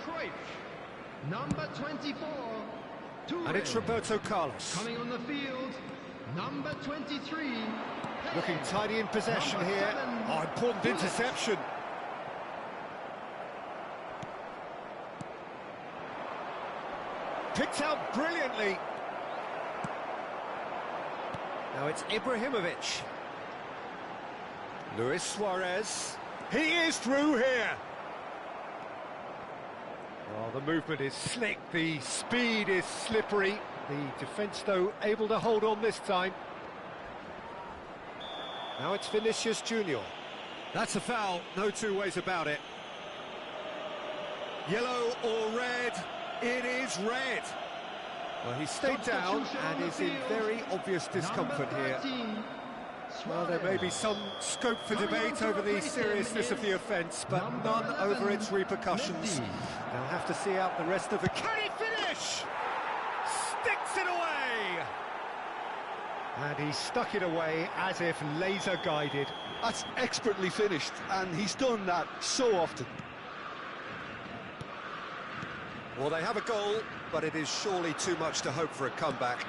Cruyff. Number 24, Toure. And it's Roberto Carlos. Coming on the field, number 23. Looking tidy in possession Number here. 7, Oh, important Gullit. interception. Picked out brilliantly. Now it's Ibrahimovic. Luis Suarez. He is through here. Oh, the movement is slick, the speed is slippery. The defence, though, able to hold on this time. Now it's Vinicius Junior. That's a foul, no two ways about it. Yellow or red? It is red. Well, he stayed down and is in very obvious discomfort here. Well, there may be some scope for debate over the seriousness of the offence, but none over its repercussions. They'll have to see out the rest of the... Can he finish? Sticks it away! And he stuck it away as if laser-guided. That's expertly finished, and he's done that so often. Well, they have a goal, but it is surely too much to hope for a comeback.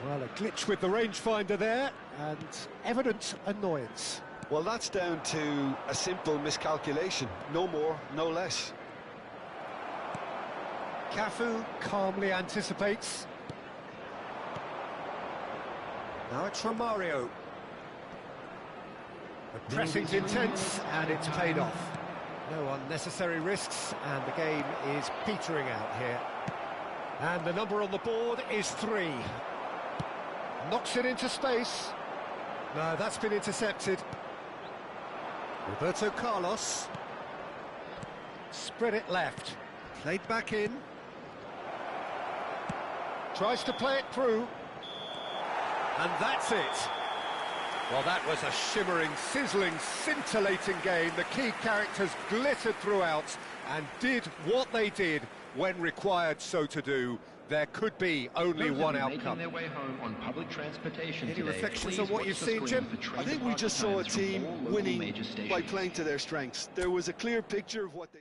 Well, a glitch with the rangefinder there, and evident annoyance. Well, that's down to a simple miscalculation. No more, no less. Cafu calmly anticipates. Now it's Romario. The pressing's intense, and it's paid off. No unnecessary risks, and the game is petering out here. And the number on the board is 3. Knocks it into space. No, that's been intercepted. Roberto Carlos. Spread it left. Played back in. Tries to play it through. And that's it. Well, that was a shimmering, sizzling, scintillating game. The key characters glittered throughout and did what they did when required so to do. There could be only one outcome. Their way home on public transportation Any today, reflections on what you've seen, Jim? I think we just saw a team winning by playing to their strengths. There was a clear picture of what they...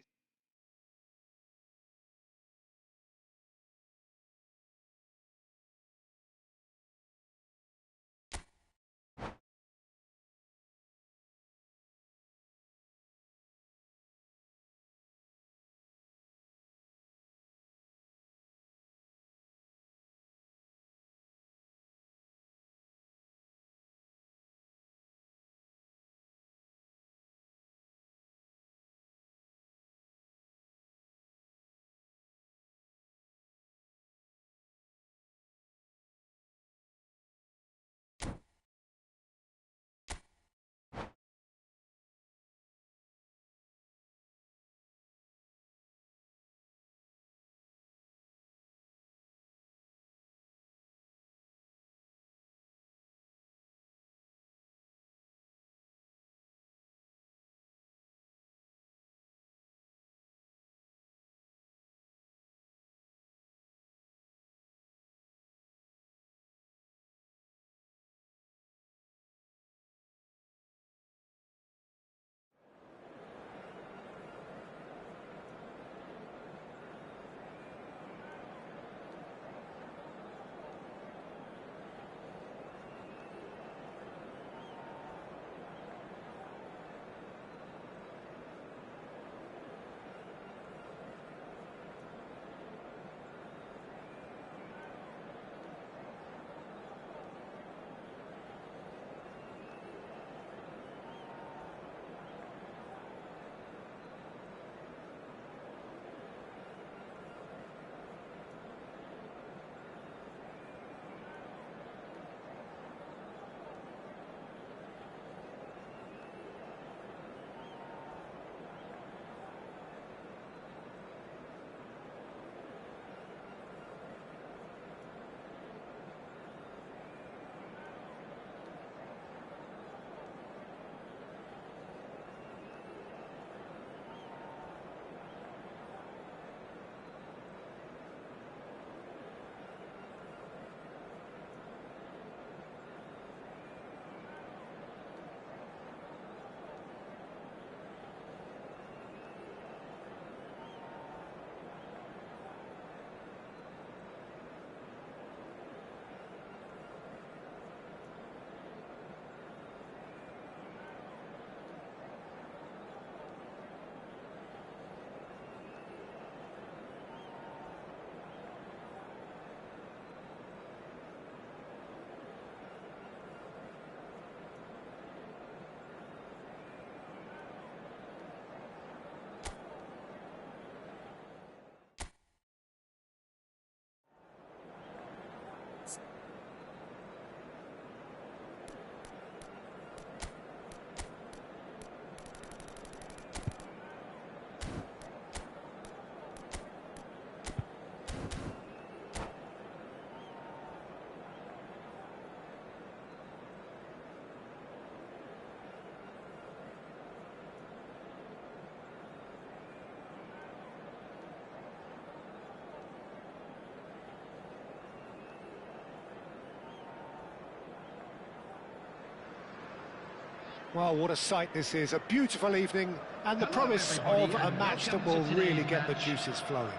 Well, what a sight this is. A beautiful evening and the promise of a match that will really get the juices flowing.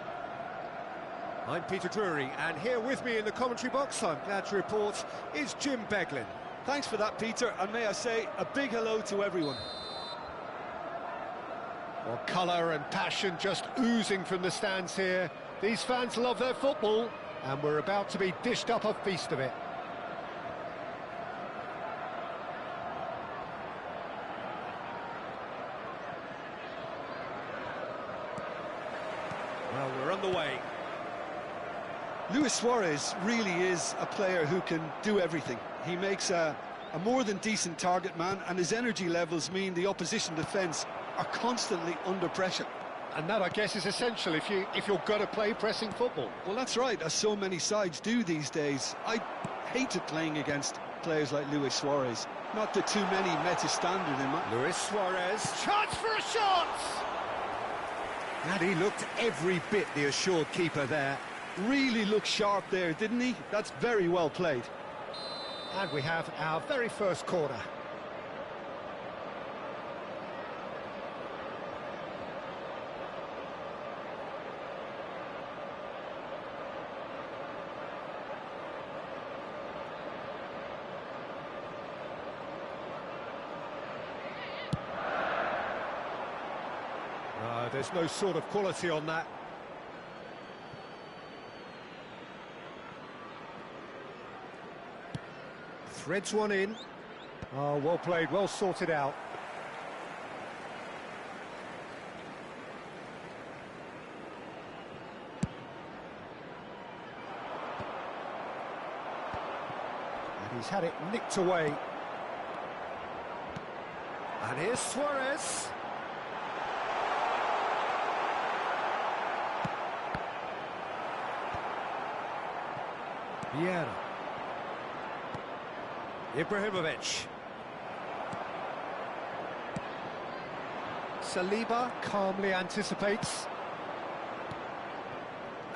I'm Peter Drury, and here with me in the commentary box, I'm glad to report, is Jim Beglin. Thanks for that, Peter, and may I say a big hello to everyone. Well, colour and passion just oozing from the stands here. These fans love their football, and we're about to be dished up a feast of it. Well, we're on the way. Luis Suarez really is a player who can do everything. He makes a more than decent target man, and his energy levels mean the opposition defence are constantly under pressure. And that, I guess, is essential if you're going to play pressing football. Well, that's right, as so many sides do these days. I hated playing against players like Luis Suarez. Not that too many met his standard in my... Luis Suarez, chance for a shot! And he looked every bit the assured keeper there. Really looked sharp there, didn't he? That's very well played. And we have our very first corner. There's no sort of quality on that. Threads one in. Oh, well played, well sorted out. And he's had it nicked away. And here's Suarez. Vieira. Ibrahimovic. Saliba calmly anticipates.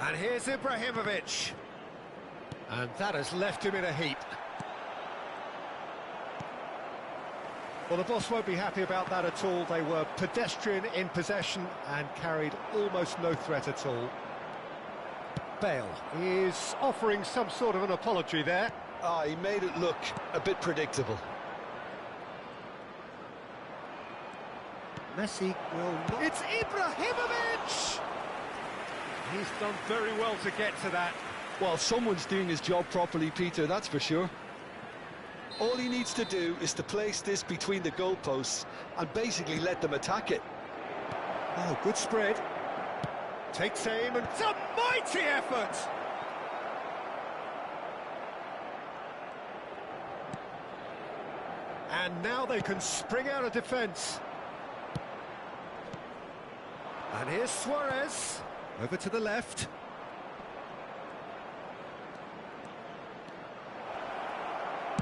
And here's Ibrahimovic. And that has left him in a heap. Well, the boss won't be happy about that at all. They were pedestrian in possession and carried almost no threat at all. Bale is offering some sort of an apology there. Ah, he made it look a bit predictable. Messi will not... It's Ibrahimovic! He's done very well to get to that. Well, someone's doing his job properly, Peter, that's for sure. All he needs to do is to place this between the goalposts and basically let them attack it. Oh, good spread. Takes aim and it's a mighty effort! And now they can spring out of defence. And here's Suarez, over to the left.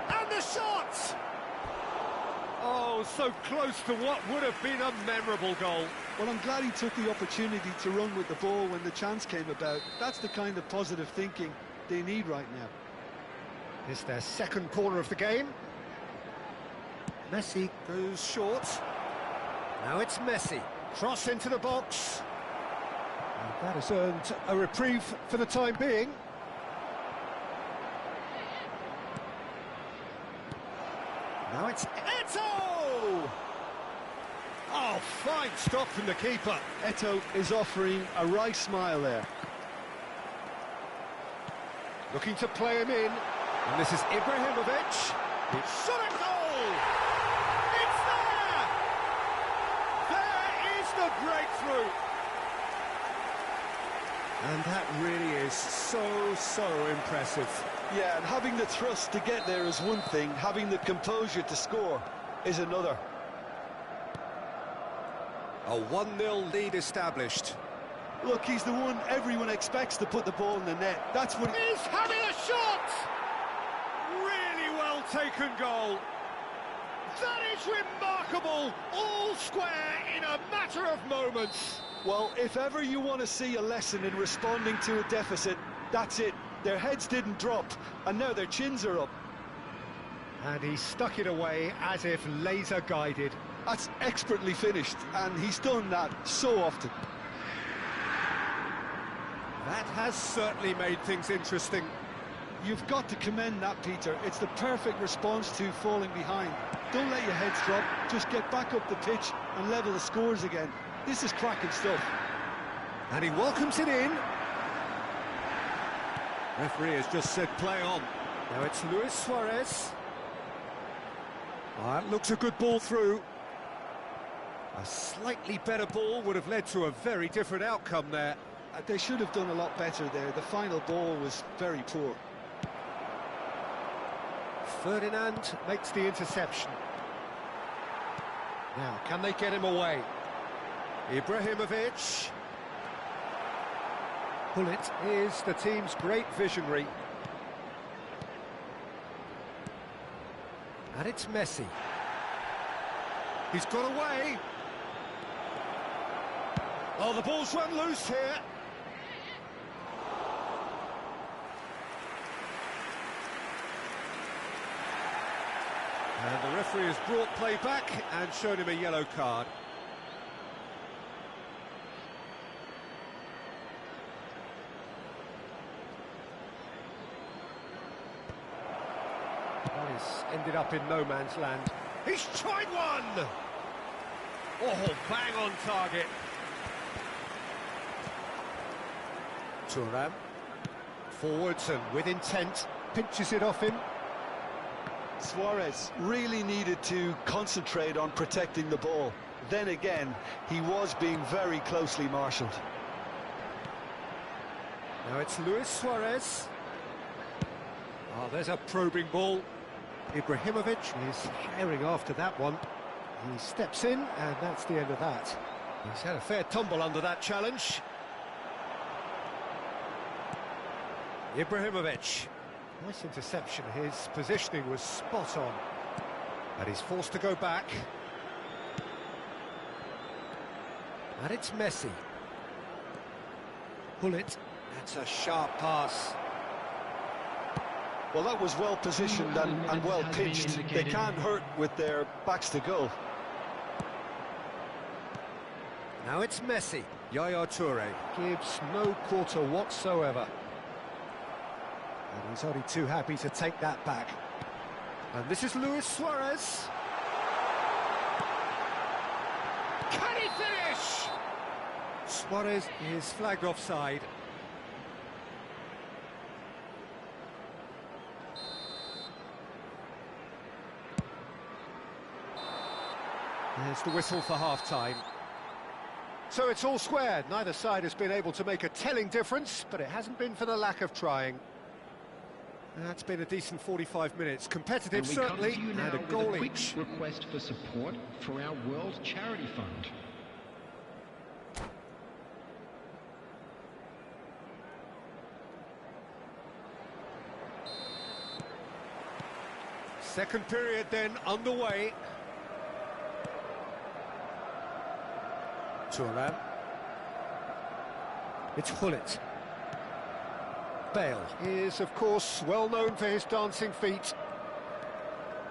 And the shot! Oh, so close to what would have been a memorable goal. Well, I'm glad he took the opportunity to run with the ball when the chance came about. That's the kind of positive thinking they need right now. It's their second corner of the game. Messi goes short. Now it's Messi. Cross into the box. And that has earned a reprieve for the time being. Now it's Eto'o! Oh, fine stop from the keeper. Eto'o is offering a right smile there. Looking to play him in. And this is Ibrahimovic. It's shot at goal! It's there! There is the breakthrough! And that really is so impressive. Yeah, and having the thrust to get there is one thing, having the composure to score is another. A 1-0 lead established. Look, he's the one everyone expects to put the ball in the net. That's what... He's having a shot! Really well taken goal. That is remarkable. All square in a matter of moments. Well, if ever you want to see a lesson in responding to a deficit, that's it. Their heads didn't drop, and now their chins are up. And he stuck it away as if laser guided. That's expertly finished, and he's done that so often. That has certainly made things interesting. You've got to commend that, Peter. It's the perfect response to falling behind. Don't let your heads drop, just get back up the pitch and level the scores again. This is cracking stuff. And he welcomes it in. Referee has just said play on. Now it's Luis Suarez. That looks a good ball through. A slightly better ball would have led to a very different outcome there. They should have done a lot better there. The final ball was very poor. Ferdinand makes the interception. Now, can they get him away? Ibrahimovic. Gullit is the team's great visionary. And it's Messi. He's got away. Oh, the ball's run loose here. And the referee has brought play back and shown him a yellow card. Well, he's ended up in no man's land. He's tried one! Oh, bang on target. Thuram. Forwards and with intent. Pinches it off him. Suarez really needed to concentrate on protecting the ball. Then again, he was being very closely marshalled. Now it's Luis Suarez. Oh, there's a probing ball. Ibrahimovic is herring after that one. He steps in, and that's the end of that. He's had a fair tumble under that challenge. Ibrahimovic. Nice interception. His positioning was spot on. And he's forced to go back. And it's Messi. Gullit. That's a sharp pass. Well, that was well positioned and well pitched. They can't hurt with their backs to goal. Now it's Messi. Yaya Toure gives no quarter whatsoever. And he's only too happy to take that back. And this is Luis Suarez. Can he finish? Suarez is flagged offside. There's the whistle for half-time. So it's all square. Neither side has been able to make a telling difference, but it hasn't been for the lack of trying. That's been a decent 45 minutes. Competitive, certainly, and a goal each. Request for support for our World Charity Fund. Second period then underway. Thuram. It's Gullit. Bale is, of course, well known for his dancing feet.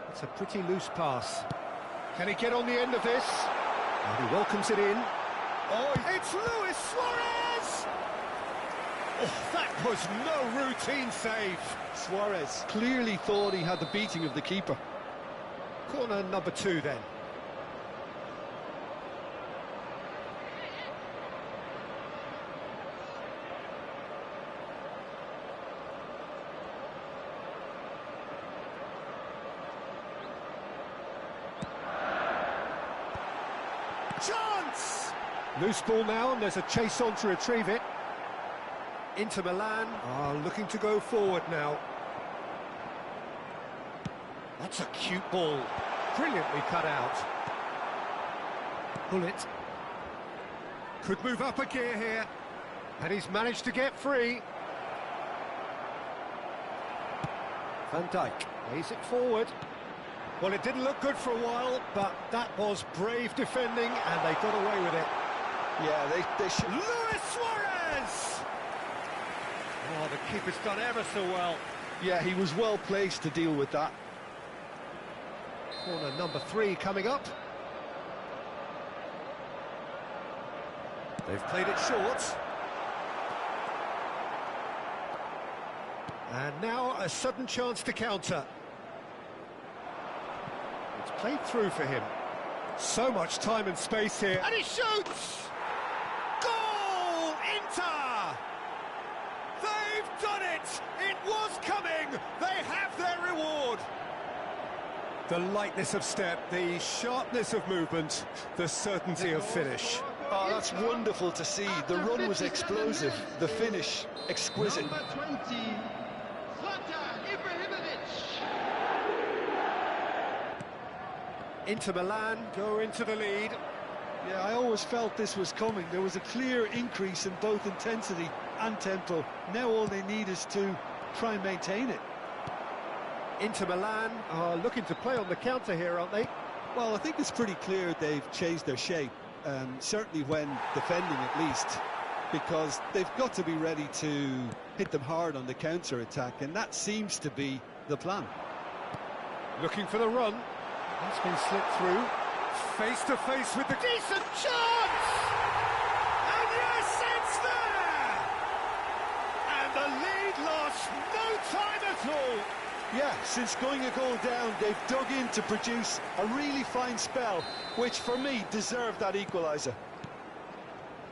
It's a pretty loose pass. Can he get on the end of this? And he welcomes it in. Oh, it's Luis Suarez! Oh, that was no routine save. Suarez clearly thought he had the beating of the keeper. Corner number 2 then. Chance! Loose ball now, and there's a chase on to retrieve it. Inter Milan are looking to go forward now. That's a cute ball. Brilliantly cut out. Gullit. Could move up a gear here. And he's managed to get free. Van Dijk lays it forward. Well, it didn't look good for a while, but that was brave defending, and they got away with it. Yeah, they should. Luis Suarez! Oh, the keeper's done ever so well. Yeah, he was well placed to deal with that. Corner number 3 coming up. They've played it short. And now a sudden chance to counter. It's played through for him. So much time and space here. And he shoots! Goal! Inter! They've done it! It was coming! They have their reward! The lightness of step, the sharpness of movement, the certainty of finish. Oh, that's wonderful to see. The run was explosive, the finish exquisite. Number 20, Inter Milan go into the lead. Yeah, I always felt this was coming. There was a clear increase in both intensity and tempo. Now all they need is to try and maintain it. Inter Milan are looking to play on the counter here, aren't they? Well, I think it's pretty clear they've changed their shape, certainly when defending at least, because they've got to be ready to hit them hard on the counter-attack, and that seems to be the plan. Looking for the run. That's been slipped through. Face to face with the decent chance! And yes, it's there! And the lead lost no time at all! Yeah, since going a goal down, they've dug in to produce a really fine spell, which for me deserved that equaliser.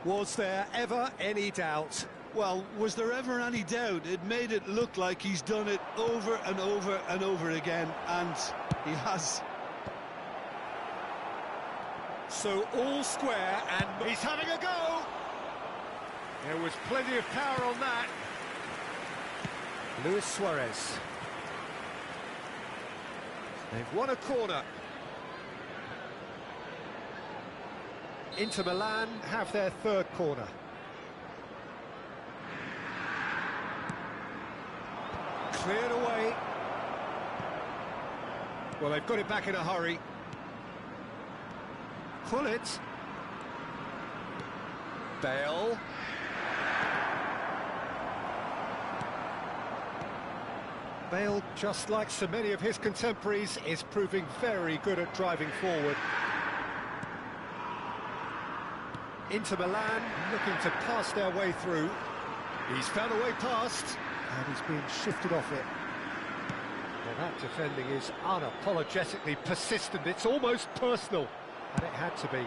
Was there ever any doubt? Well, was there ever any doubt? It made it look like he's done it over and over and over again, and he has. So all square, and he's having a go! There was plenty of power on that. Luis Suarez. They've won a corner. Inter Milan have their third corner. Cleared away. Well, they've got it back in a hurry. Pull it. Bale. Bale, just like so many of his contemporaries, is proving very good at driving forward. Inter Milan looking to pass their way through. He's found a way past, and he's being shifted off it. Well, that defending is unapologetically persistent. It's almost personal, and it had to be.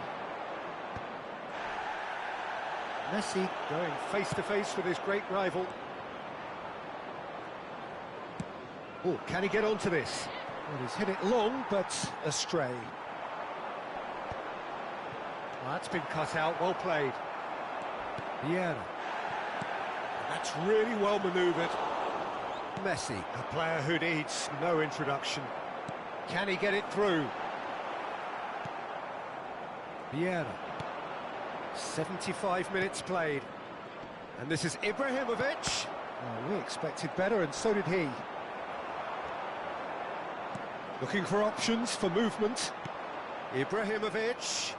Messi going face-to-face with his great rival. Oh, can he get onto this? Well, he's hit it long, but astray. Well, that's been cut out, well played. Vieira. That's really well manoeuvred. Messi, a player who needs no introduction. Can he get it through? Vieira. 75 minutes played. And this is Ibrahimovic. Well, we expected better, and so did he. Looking for options for movement. Ibrahimovic.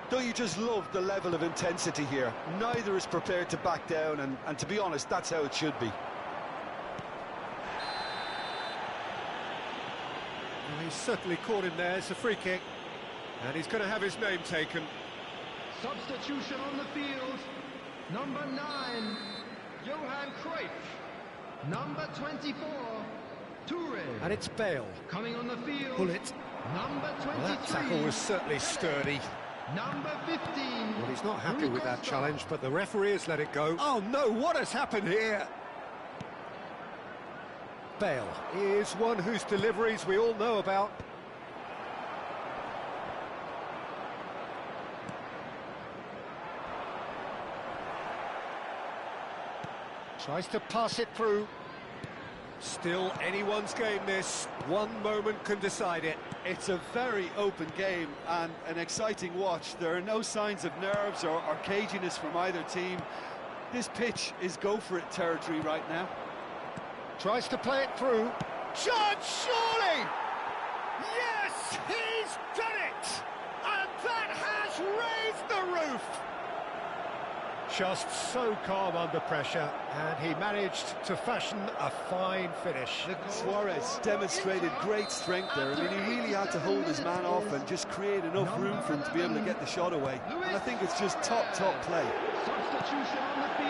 Don't you just love the level of intensity here? Neither is prepared to back down, and to be honest, that's how it should be. Well, he's certainly caught him there. It's a free kick. And he's going to have his name taken. Substitution on the field. Number 9, Johan Cruyff. Number 24, Toure. And it's Bale. Coming on the field. Pull it. Number 23. Well, that tackle was certainly sturdy. Number 15. Well, he's not happy with that challenge, but the referee has let it go. Oh no, what has happened here? Bale is one whose deliveries we all know about. Tries to pass it through. Still anyone's game, this. One moment can decide it. It's a very open game and an exciting watch. There are no signs of nerves or caginess from either team. This pitch is go-for-it territory right now. Tries to play it through. Chance, surely! Yes, he's done it! And that has raised the roof! just so calm under pressure, and he managed to fashion a fine finish. Suarez demonstrated great strength there. I mean, he really had to hold his man off and just create enough room for him to be able to get the shot away. And I think it's just top play. Substitution on the field.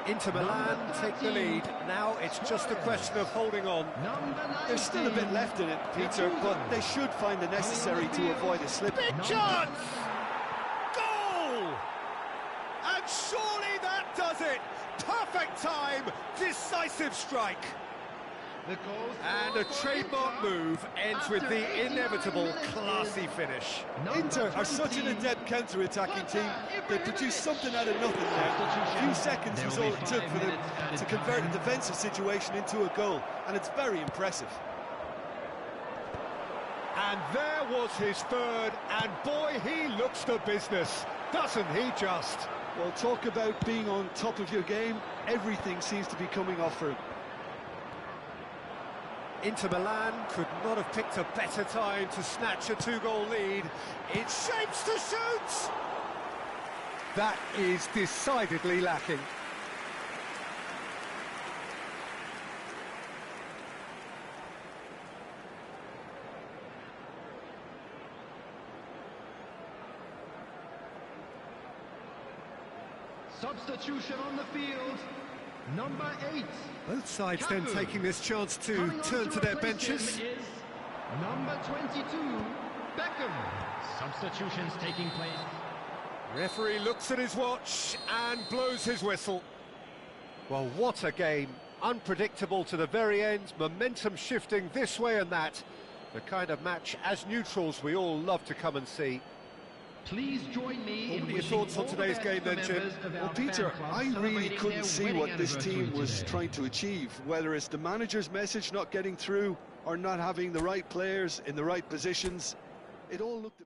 Inter Milan take the lead. Now it's just a question of holding on. There's still a bit left in it, Peter, but they should find the necessary to avoid a slip. Big chance! Goal! And surely that does it! Perfect time, decisive strike. And a trademark move ends with the inevitable classy finish. Inter are such an adept counter-attacking team. They produced something out of nothing there. A few seconds was all it took for them to convert a defensive situation into a goal, and it's very impressive. And there was his third, and boy, he looks the business, doesn't he just? Well, talk about being on top of your game. Everything seems to be coming off for him. Inter Milan could not have picked a better time to snatch a two-goal lead. It shapes to shoot! That is decidedly lacking. Substitution on the field. Number 8. Both sides then taking this chance to turn to their benches. Number 22, Beckham. Substitutions taking place. Referee looks at his watch and blows his whistle. Well, what a game. Unpredictable to the very end, momentum shifting this way and that. The kind of match, as neutrals, we all love to come and see. Please join me. What are your thoughts on today's game then, Jim? Well, Peter, I really couldn't see what this team was trying to achieve, whether it's the manager's message not getting through or not having the right players in the right positions. It all looked...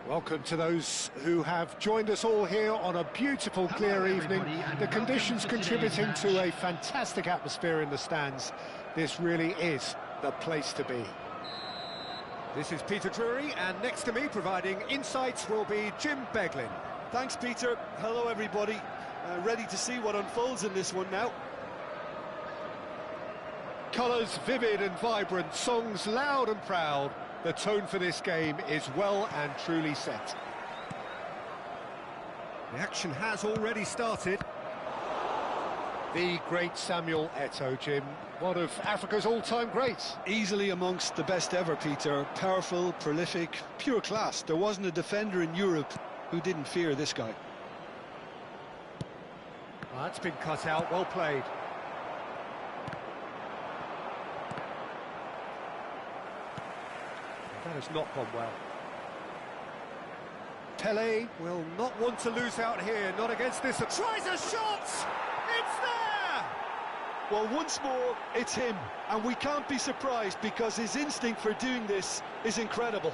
Welcome to those who have joined us all here on a beautiful, clear evening. The conditions contributing to a fantastic atmosphere in the stands. This really is the place to be. This is Peter Drury, and next to me, providing insights, will be Jim Beglin. Thanks, Peter. Hello, everybody. Ready to see what unfolds in this one now. Colours vivid and vibrant, songs loud and proud. The tone for this game is well and truly set. The action has already started. The great Samuel Eto'o, Jim, one of Africa's all-time greats. Easily amongst the best ever, Peter. Powerful, prolific, pure class. There wasn't a defender in Europe who didn't fear this guy. That's been cut out, well played. That has not gone well. Pelé will not want to lose out here, not against this. Tries a shot! It's there! Well, once more, it's him. And we can't be surprised because his instinct for doing this is incredible.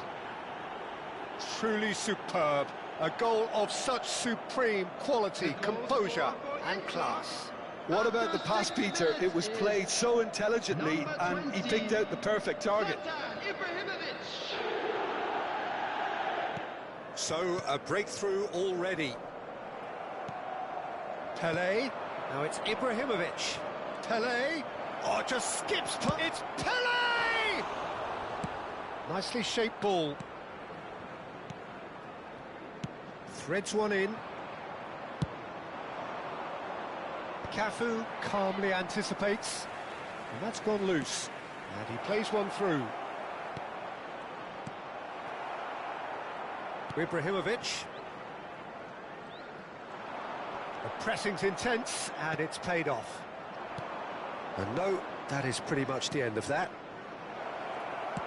Truly superb. A goal of such supreme quality, composure and class. What about the pass, Peter? It was played so intelligently and he picked out the perfect target. So, a breakthrough already. Pelé, now it's Ibrahimovic. Pelé, oh, just skips past. It's Pelé! Nicely shaped ball. Threads one in. Cafu calmly anticipates, and that's gone loose. And he plays one through. Ibrahimovic. The pressing's intense, and it's paid off. And no, that is pretty much the end of that.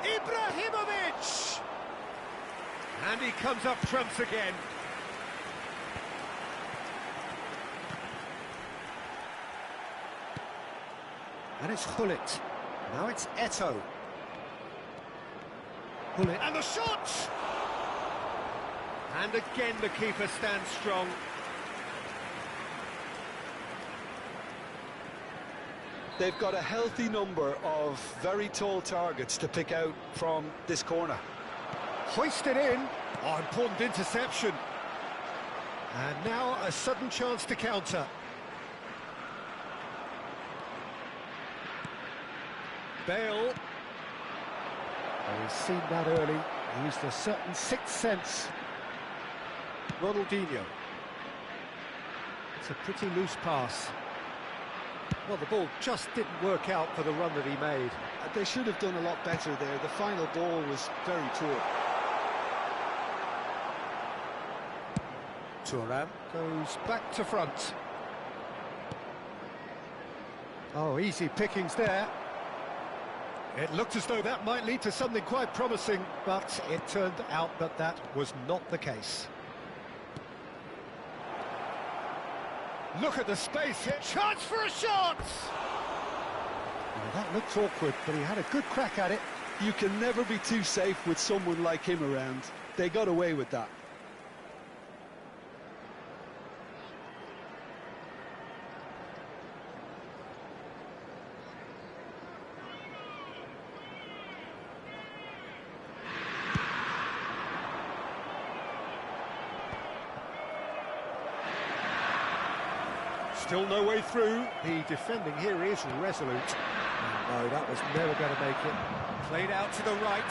Ibrahimovic! And he comes up trumps again. And it's Gullit. Now it's Eto'o. Gullit. And the shot! And again the keeper stands strong. They've got a healthy number of very tall targets to pick out from this corner. Hoisted in. Oh, important interception. And now a sudden chance to counter. Bale. Oh, he's seen that early. He used a certain sixth sense. Ronaldinho. It's a pretty loose pass. Well, the ball just didn't work out for the run that he made. They should have done a lot better there. The final ball was very poor. Thuram goes back to front. Oh, easy pickings there. It looked as though that might lead to something quite promising, but it turned out that that was not the case. Look at the space here. Chance for a shot! Well, that looked awkward, but he had a good crack at it. You can never be too safe with someone like him around. They got away with that. Still no way through. The defending here is resolute. No, that was never going to make it. Played out to the right.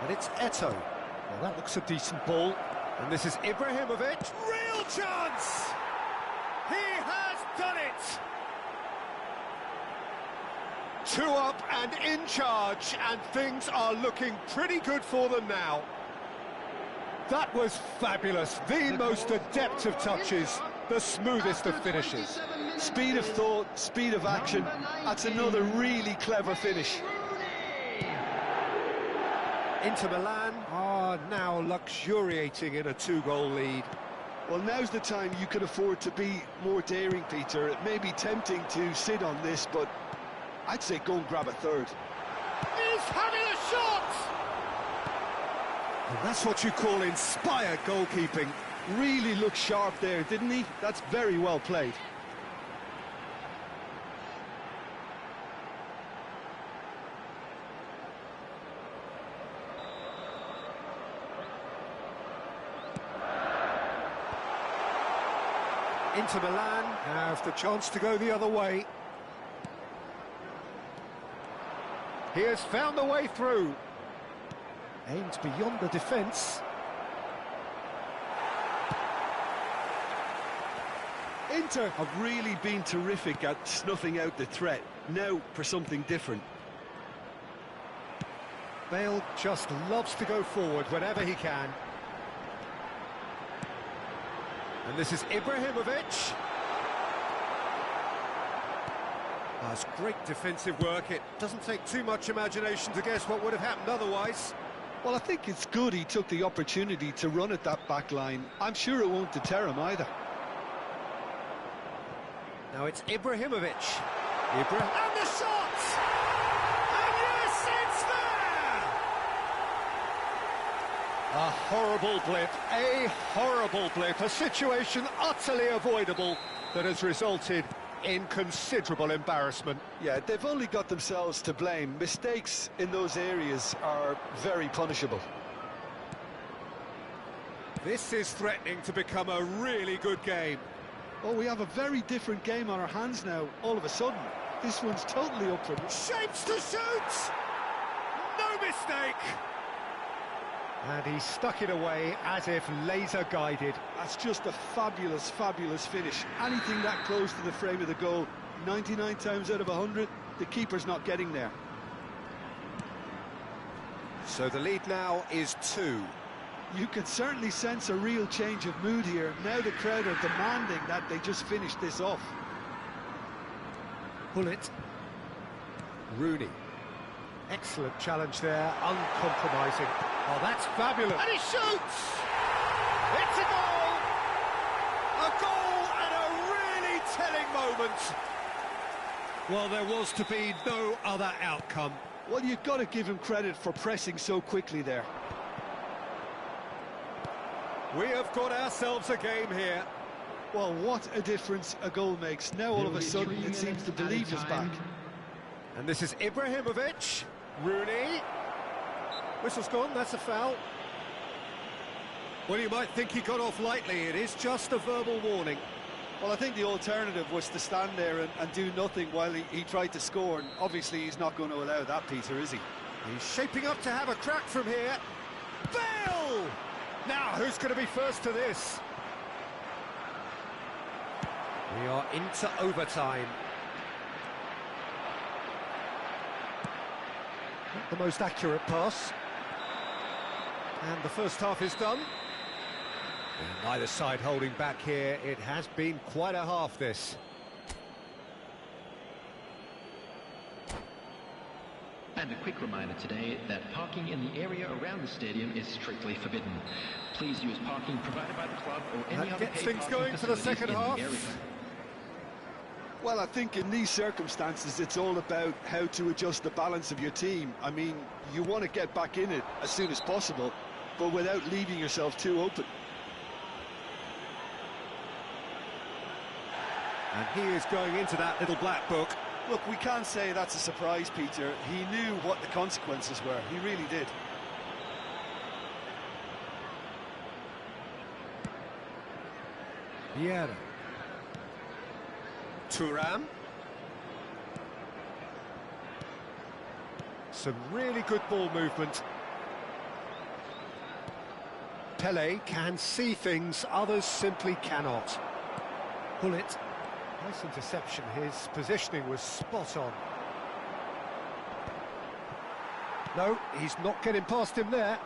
And it's Eto'o. Well, that looks a decent ball. And this is Ibrahimovic. Real chance! He has done it! 2 up and in charge, and things are looking pretty good for them now. That was fabulous. The most adept of touches, the smoothest of finishes. Speed of thought, speed of action. That's another really clever finish. Inter Milan are now luxuriating in a 2-goal lead. Well, now's the time you can afford to be more daring, Peter. It may be tempting to sit on this, but I'd say go and grab a third. He's having a shot! And that's what you call inspired goalkeeping. Really looked sharp there, didn't he? That's very well played. Inter Milan have the chance to go the other way. He has found the way through. Aimed beyond the defence. Inter have really been terrific at snuffing out the threat. Now for something different. Bale just loves to go forward whenever he can. And this is Ibrahimovic. That's great defensive work. It doesn't take too much imagination to guess what would have happened otherwise. Well, I think it's good he took the opportunity to run at that back line. I'm sure it won't deter him either. Now it's Ibrahimovic. And the shot! And yes, it's there! A horrible blip, a situation utterly avoidable that has resulted in considerable embarrassment. Yeah, they've only got themselves to blame. Mistakes in those areas are very punishable. This is threatening to become a really good game. Oh, we have a very different game on our hands now, all of a sudden. This one's totally up for Shapes to shoot! No mistake! And he stuck it away as if laser-guided. That's just a fabulous, fabulous finish. Anything that close to the frame of the goal, 99 times out of 100, the keeper's not getting there. So the lead now is 2. You can certainly sense a real change of mood here. Now the crowd are demanding that they just finish this off. Bullet. Rooney. Excellent challenge there, uncompromising. Oh, that's fabulous. And he shoots! It's a goal! A goal and a really telling moment. Well, there was to be no other outcome. Well, you've got to give him credit for pressing so quickly there. We have got ourselves a game here. Well, what a difference a goal makes. Now all of a sudden it seems the belief is back. And this is Ibrahimovic. Rooney. Whistle's gone, that's a foul. Well, you might think he got off lightly. It is just a verbal warning. Well, I think the alternative was to stand there and do nothing while he tried to score. And obviously he's not going to allow that, Peter, is he? He's shaping up to have a crack from here. Bale! Now, who's going to be first to this? We are into overtime. Not the most accurate pass. And the first half is done. And neither side holding back here. It has been quite a half, this. And a quick reminder today that parking in the area around the stadium is strictly forbidden. Please use parking provided by the club or any That other gets paid things parking going for the facilities second in the half. area. Well, I think in these circumstances, it's all about how to adjust the balance of your team. I mean, you want to get back in it as soon as possible, but without leaving yourself too open. And he is going into that little black book. Look, we can't say that's a surprise, Peter. He knew what the consequences were. He really did. Vieira. Thuram. Some really good ball movement. Pele can see things others simply cannot. Bullet. Nice interception. His positioning was spot on. No, he's not getting past him there.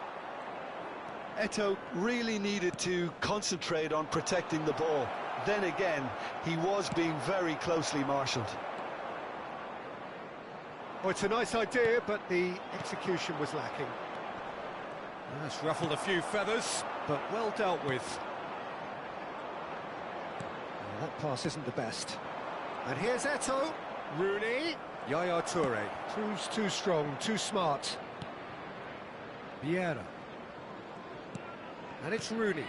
Eto'o really needed to concentrate on protecting the ball. then again, he was being very closely marshalled. Well, it's a nice idea, but the execution was lacking. That's ruffled a few feathers, but well dealt with. Well, that pass isn't the best. And here's Eto'o. Rooney. Yaya Toure. Too strong, too smart. Vieira. And it's Rooney.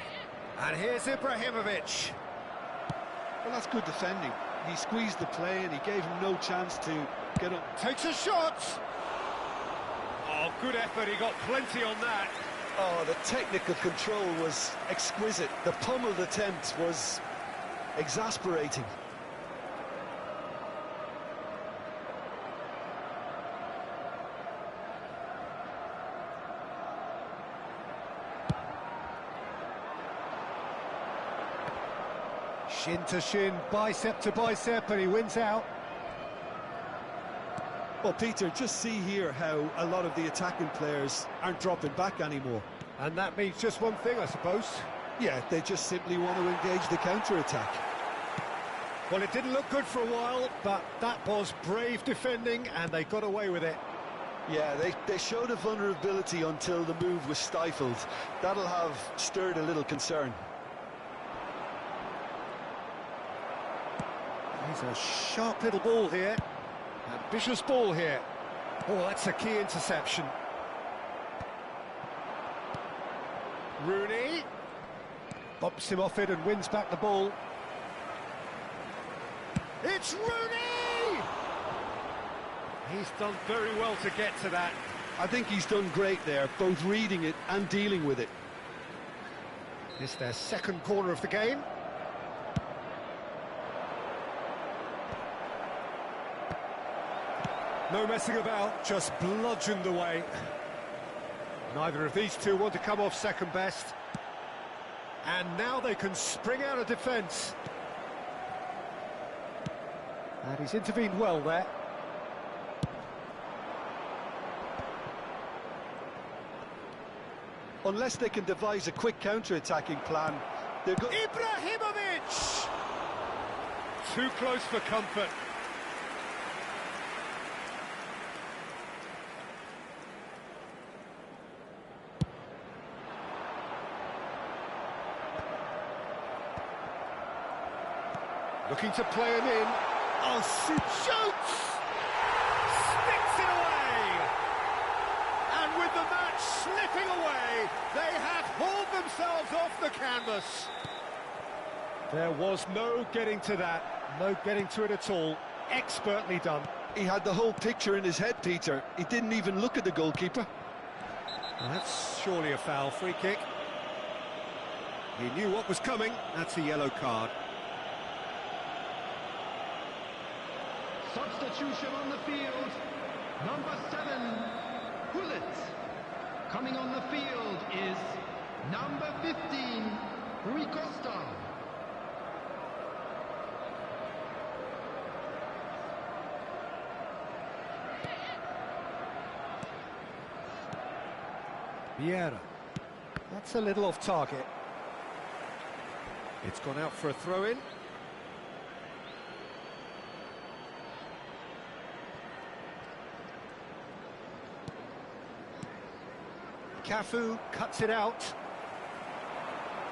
And here's Ibrahimovic. Well, that's good defending. He squeezed the play and he gave him no chance to get up. Takes a shot. Oh, good effort. He got plenty on that. Oh, the technical control was exquisite. The pummeled attempt was exasperating. Shin to shin, bicep to bicep, and he wins out. Well, Peter, just see here how a lot of the attacking players aren't dropping back anymore. And that means just one thing, I suppose. Yeah, they just simply want to engage the counter-attack. Well, it didn't look good for a while, but that was brave defending, and they got away with it. Yeah, they showed a vulnerability until the move was stifled. That'll have stirred a little concern. He's a sharp little ball here. Ambitious ball here. Oh, that's a key interception. Rooney bumps him off it and wins back the ball. It's Rooney! He's done very well to get to that. I think he's done great there, both reading it and dealing with it. It's their second corner of the game. No messing about, just bludgeoned away. Neither of these two want to come off second best. And now they can spring out of defence. And he's intervened well there. Unless they can devise a quick counter-attacking plan, they're going... Ibrahimovic! Too close for comfort. Looking to play him in. Oh, shoots! Sticks it away! And with the match slipping away, they have hauled themselves off the canvas. There was no getting to that, no getting to it at all. Expertly done. He had the whole picture in his head, Peter. He didn't even look at the goalkeeper. Well, that's surely a foul. Free kick. He knew what was coming. That's a yellow card. Substitution on the field, number 7, Hullet. Coming on the field is number 15, Rui Costa. Vieira. That's a little off target. It's gone out for a throw-in. Cafu cuts it out.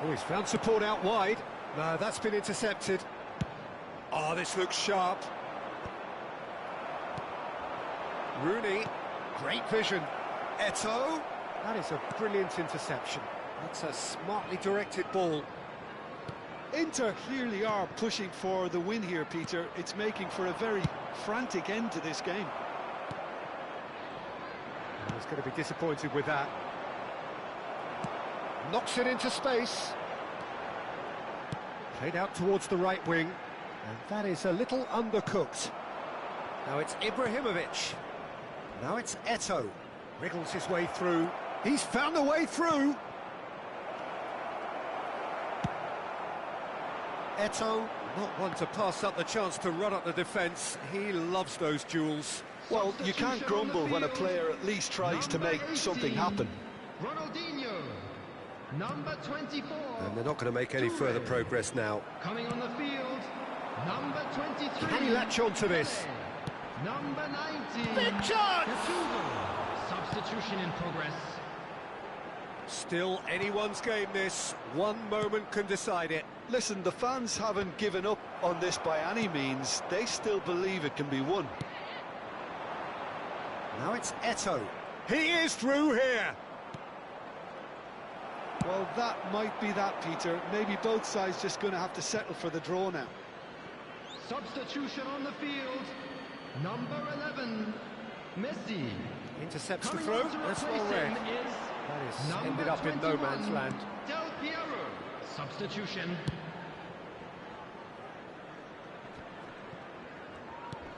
Oh, he's found support out wide. No, that's been intercepted. Oh, this looks sharp. Rooney, great vision. Eto'o, that is a brilliant interception. That's a smartly directed ball. Inter clearly are pushing for the win here, Peter. It's making for a very frantic end to this game. He's going to be disappointed with that. Knocks it into space. Played out towards the right wing. And that is a little undercooked. Now it's Ibrahimovic. Now it's Eto'o. Wriggles his way through. He's found a way through. Eto'o, not one to pass up the chance to run up the defence. He loves those duels. Well, you can't grumble when a player at least tries to make something happen. Ronaldinho. number 24. And they're not going to make any further progress now. Coming on the field, number 23. Can he latch on to this? Number 19. Big chance! Substitution in progress. Still anyone's game this. One moment can decide it. Listen, the fans haven't given up on this by any means. They still believe it can be won. Now it's Eto'o. He is through here. Well, that might be that, Peter. Maybe both sides just going to have to settle for the draw now. Substitution on the field. Number 11, Messi. Intercepts the throw. That's well read. That is ended up in no man's land. Del Piero. Substitution.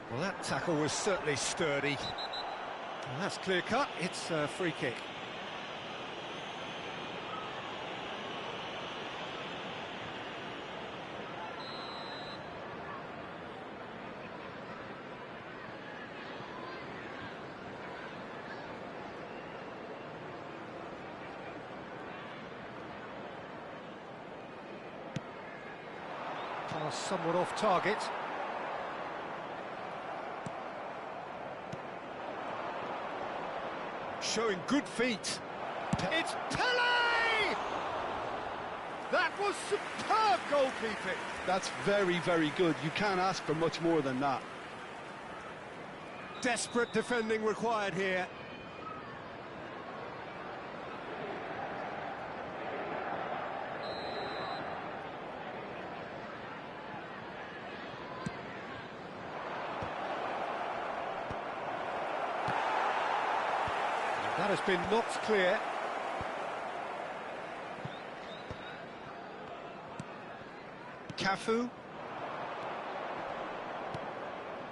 Well, that tackle was certainly sturdy. Well, that's clear cut. It's a free kick. Pass somewhat off target. Showing good feet. It's Pele! That was superb goalkeeping. That's very, very good. You can't ask for much more than that. Desperate defending required here. That has been knocked clear. Cafu.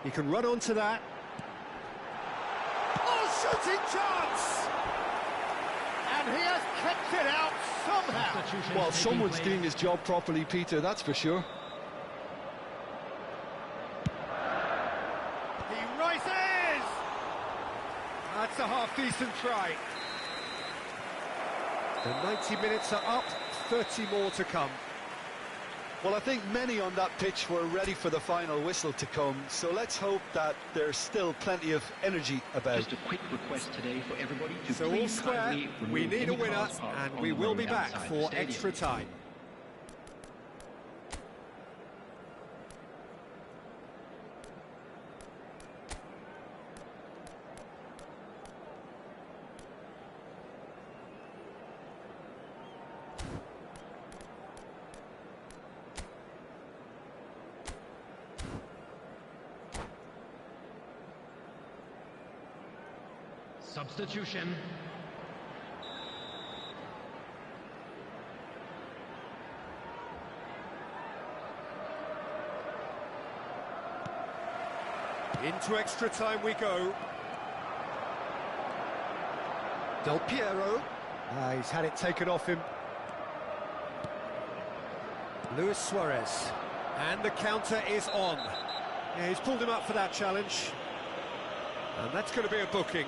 He can run onto that. Oh, shooting chance! And he has kept it out somehow. Well, someone's doing his job properly, Peter, that's for sure. He rises! That's a half-decent try. The 90 minutes are up, 30 more to come. Well, I think many on that pitch were ready for the final whistle to come, so let's hope that there's still plenty of energy about. Just a quick request today for everybody to So all square, we need a winner, and we will be back for extra time. Substitution. Into extra time we go. Del Piero. He's had it taken off him. Luis Suarez. And the counter is on. Yeah, he's pulled him up for that challenge. And that's going to be a booking.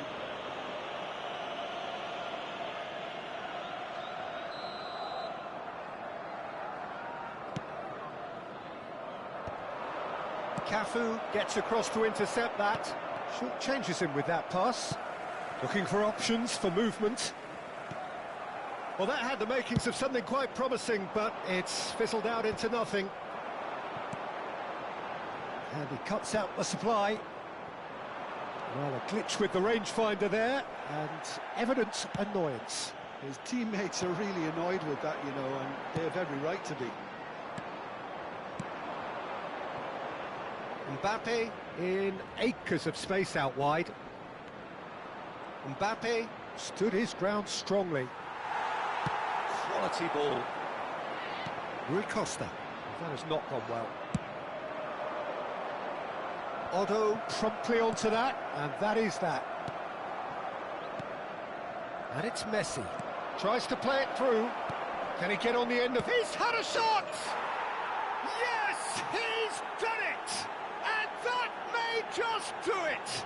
Cafu gets across to intercept that. Short changes him with that pass. Looking for options for movement. Well, that had the makings of something quite promising, but it's fizzled out into nothing. And he cuts out the supply. Well, a glitch with the rangefinder there, and evident annoyance. His teammates are really annoyed with that, you know, and they have every right to be. Mbappe in acres of space out wide. Mbappe stood his ground strongly. Quality ball. Rui Costa. That has not gone well. Otto promptly onto that, and that is that. And it's Messi. Tries to play it through. Can he get on the end of... He's had a shot! Yes, he's done it! And that may just do it!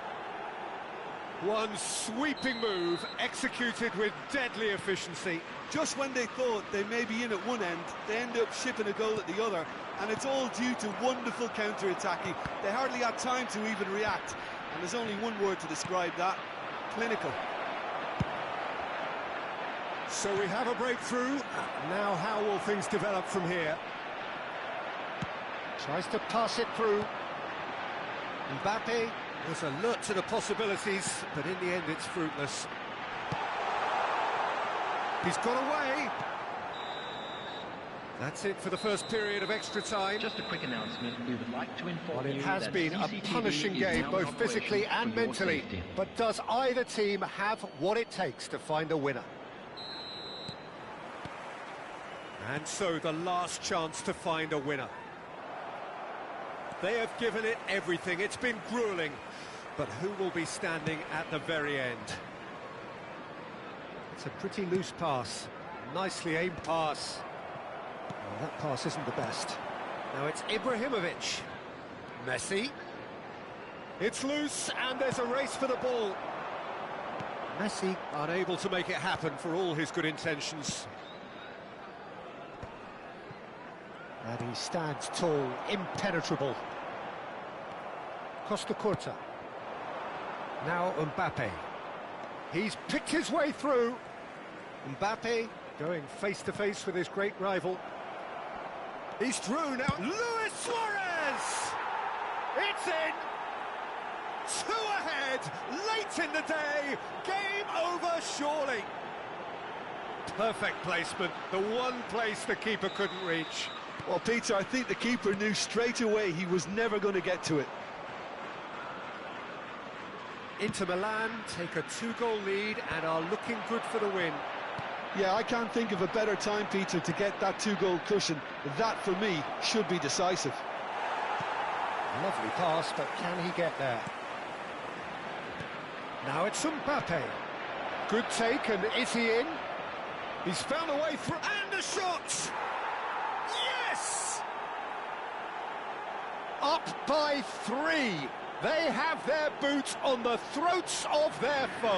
One sweeping move, executed with deadly efficiency. Just when they thought they may be in at one end, they end up shipping a goal at the other, and it's all due to wonderful counter-attacking. They hardly had time to even react, and there's only one word to describe that: clinical. So we have a breakthrough. Now how will things develop from here? Tries to pass it through. Mbappe. Was alert to the possibilities, but in the end it's fruitless. He's got away. That's it for the first period of extra time. Just a quick announcement. We would like to inform Well, you it has that been a CCTV punishing is game, now both in physically operation and for your mentally. safety. But does either team have what it takes to find a winner? And so the last chance to find a winner. They have given it everything. It's been grueling. But who will be standing at the very end? It's a pretty loose pass. Nicely aimed pass. Well, that pass isn't the best. Now it's Ibrahimovic. Messi. It's loose, and there's a race for the ball. Messi. Unable to make it happen for all his good intentions. And he stands tall, impenetrable. Costa Curta. Now Mbappe. He's picked his way through. Mbappe going face-to-face with his great rival. He's through now. Luis Suarez! It's in! 2 ahead, late in the day, game over surely. Perfect placement, the one place the keeper couldn't reach. Well, Peter, I think the keeper knew straight away he was never going to get to it. Inter Milan take a 2-goal lead and are looking good for the win. Yeah, I can't think of a better time, Peter, to get that 2-goal cushion. That, for me, should be decisive. Lovely pass, but can he get there? Now it's Mbappe. Good take, and is he in? He's found a way through, and a shot! Yes! Up by 3. They have their boots on the throats of their foes.